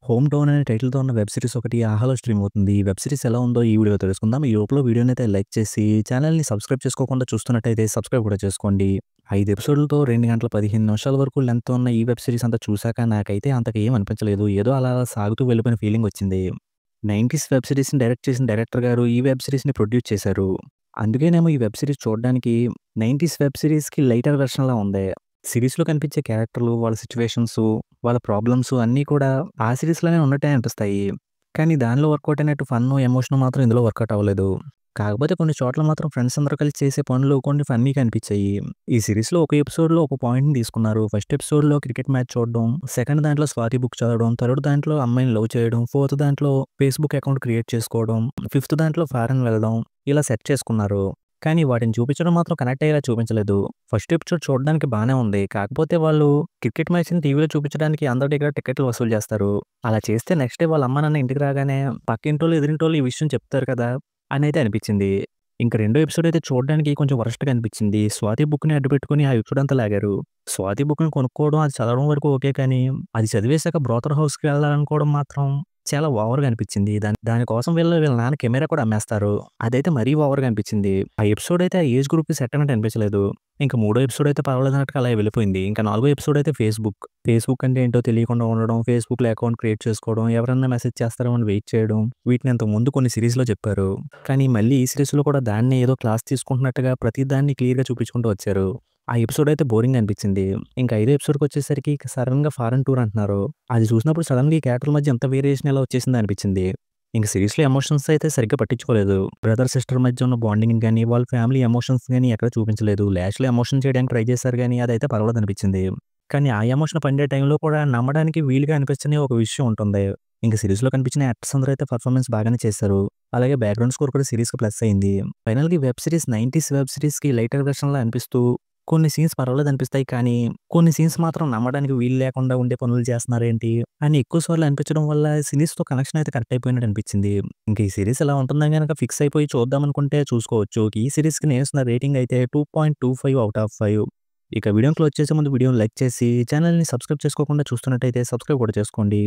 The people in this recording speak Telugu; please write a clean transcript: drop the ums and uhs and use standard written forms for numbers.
'హోమ్ టౌన్' అనే టైటిల్‌తో ఉన్న వెబ్ సీరీస్ ఒకటి 'ఆహాలో' స్ట్రీమ్ అవుతుంది. ఈ వెబ్ సీరీస్ ఎలా ఉందో ఈ వీడియోలో తెలుసుకుందాం. ఈ లోపల వీడియోనైతే లైక్ చేసి, ఛానెల్‌ని సబ్స్క్రైబ్ చేసుకోకుండా చూస్తున్నట్టయితే సబ్స్క్రైబ్ కూడా చేసుకోండి. 5 ఎపిసోడ్‌లతో 2 గంటల 15 నిమిషాల వరకు లెంగ్త్ ఉన్న ఈ వెబ్ సీరీస్ అంతా చూసాక నాకైతే అంతగా ఏం అనిపించలేదు. ఏదో అలా అలా సాగుతూ వెళ్ళిపోయిన ఫీలింగ్ వచ్చింది. 90స్ వెబ్ సీరీస్‌ని డైరెక్ట్ చేసిన డైరెక్టర్ గారు ఈ వెబ్ సీరీస్‌ని ప్రొడ్యూస్ చేశారు. అందుకేనేమో ఈ వెబ్ సీరీస్ చూడడానికి 90స్ వెబ్ సీరీస్‌కి లైటర్ వెర్షన్‌లా ఉంది. సీరీస్‌లో కనిపించే క్యారెక్టర్‌లు, వాళ్ళ సిట్యుయేషన్సు, వాళ్ళ ప్రాబ్లమ్సు అన్నీ కూడా ఆ సీరీస్‌లోనే ఉన్నట్టే అనిపిస్తాయి. కానీ దానిలో వర్కౌట్ అయినట్టు ఫన్ను, ఎమోషన్ మాత్రం ఇందులో వర్కౌట్ అవ్వలేదు. కాకపోతే కొన్ని చోట్ల మాత్రం ఫ్రెండ్స్ అందరూ కలిసి చేసే పనులు కొన్ని ఫన్నీగా అనిపించాయి. ఈ సీరీస్‌లో ఒక ఎపిసోడ్‌లో ఒక పాయింట్‌ని తీసుకున్నారు. ఫస్ట్ ఎపిసోడ్‌లో క్రికెట్ మ్యాచ్ చూడడం, సెకండ్ దాంట్లో స్వాతి బుక్ చదవడం, థర్డ్ దాంట్లో అమ్మాయిని లవ్ చేయడం, ఫోర్త్ దాంట్లో ఫేస్‌బుక్ అకౌంట్ క్రియేట్ చేసుకోవడం, ఫిఫ్త్ దాంట్లో ఫారెన్ వెళ్ళడం ఇలా సెట్ చేసుకున్నారు. కానీ వాటిని చూపించడం మాత్రం కనెక్ట్ అయ్యేలా చూపించలేదు. ఫస్ట్ ఎపిసోడ్ చూడడానికి బానే ఉంది. కాకపోతే వాళ్ళు క్రికెట్ మ్యాచ్‌ని టీవీలో చూపించడానికి అందరి దగ్గర టికెట్లు వసూలు చేస్తారు. అలా చేస్తే నెక్స్ట్ డే వాళ్ళ అమ్మ, నాన్న ఇంటికి రాగానే పక్కింటోళ్ళు, ఎదురింటోళ్ళు ఈ విషయం చెప్తారు కదా! అనైతే అనిపించింది. ఇంక రెండో ఎపిసోడ్ అయితే చూడడానికి కొంచెం వరస్ట్‌గా అనిపించింది. స్వాతి బుక్‌ని అడ్డుపెట్టుకొని ఆ ఎపిసోడ్ అంతా లాగారు. స్వాతి బుక్‌ని కొనుక్కోవడం, అది చదవడం వరకు ఓకే. కానీ అది చదివేశాక బ్రోకర్ హౌస్‌కి వెళ్ళాలనుకోవడం మాత్రం చాలా ఓవర్‌గా అనిపించింది. దాని కోసం వీళ్ళ నాన్న కెమెరా కూడా అమ్మేస్తారు. అదైతే మరీ ఓవర్‌గా అనిపించింది. ఆ ఎపిసోడ్ అయితే ఆ ఏజ్ గ్రూప్‌కి సెట్ అన్నట్టు అనిపించలేదు. ఇంక మూడో ఎపిసోడ్ అయితే పర్వాలేదన్నట్టుగా అలా వెళ్ళిపోయింది. ఇంకా నాలుగో ఎపిసోడ్ అయితే ఫేస్‌బుక్. ఫేస్‌బుక్ అంటే ఏంటో తెలియకుండా ఉండడం, ఫేస్‌బుక్‌లో అకౌంట్ క్రియేట్ చేసుకోవడం, ఎవరన్నా మెసేజ్ చేస్తారేమో అని వెయిట్ చేయడం, వీటిని ఇంతకుముందు కొన్ని సీరీస్‌లో చెప్పారు. కానీ మళ్ళీ ఈ సీరీస్‌లో కూడా దాన్నే ఏదో క్లాస్ తీసుకుంటున్నట్టుగా ప్రతి దాన్ని క్లియర్‌గా చూపించుకుంటూ వచ్చారు. ఆ ఎపిసోడ్ అయితే బోరింగ్ అనిపించింది. ఇంకా ఐదో ఎపిసోడ్‌కొచ్చేసరికి సడెన్‌గా ఫారెన్ టూర్ అంటున్నారు. అది చూసినప్పుడు సడెన్‌గా ఈ క్యారెక్టర్ల మధ్య ఎంత వేరియేషన్ ఎలా వచ్చేసిందో అనిపించింది. ఇంక సీరీస్‌లో ఎమోషన్స్ అయితే సరిగ్గా పట్టించుకోలేదు. బ్రదర్, సిస్టర్ మధ్య ఉన్న బాండింగ్ గాని, వాళ్ళ ఫ్యామిలీ ఎమోషన్స్ గాని ఎక్కడ చూపించలేదు. లాస్ట్‌లో ఎమోషన్ చేయడానికి ట్రై చేశారు గానీ అదైతే పర్వాలేదనిపించింది. కానీ ఆ ఎమోషన్ పండే టైంలో కూడా నమ్మడానికి వీలుగా అనిపించని ఒక విషయం ఉంటుంది. ఇంక సీరీస్‌లో కనిపించిన యాక్టర్స్ అందరూ అయితే పెర్ఫార్మన్స్ బాగానే చేశారు. అలాగే బ్యాక్‌గ్రౌండ్ స్కోర్ కూడా సీరీస్‌కి ప్లస్ అయింది. ఫైనల్‌గా ఈ వెబ్ సీరీస్ 90స్ వెబ్ సీరీస్‌కి లైటర్ వెర్షన్‌లా అనిపిస్తూ కొన్ని సీన్స్ పర్వాలేదనిపిస్తాయి. కానీ కొన్ని సీన్స్ మాత్రం నమ్మడానికి వీలు లేకుండా ఉండే పనులు చేస్తున్నారేంటి అని ఎక్కువ సార్లు అనిపించడం వల్ల సీరీస్‌తో కనెక్షన్ అయితే కట్ అయిపోయినట్టు అనిపించింది. ఇంక ఈ సీరీస్ ఎలా ఉంటుందని గనక ఫిక్స్ అయిపోయి చూద్దామనుకుంటే చూసుకోవచ్చు. ఈ సీరీస్‌కి నేనిస్తున్న రేటింగ్ అయితే 2.25 ఔట్ ఆఫ్ 5. ఇక వీడియోని క్లోజ్ చేసే ముందు వీడియోని లైక్ చేసి, ఛానెల్‌ని సబ్స్క్రైబ్ చేసుకోకుండా చూస్తున్నట్టయితే సబ్స్క్రైబ్ కూడా చేసుకోండి.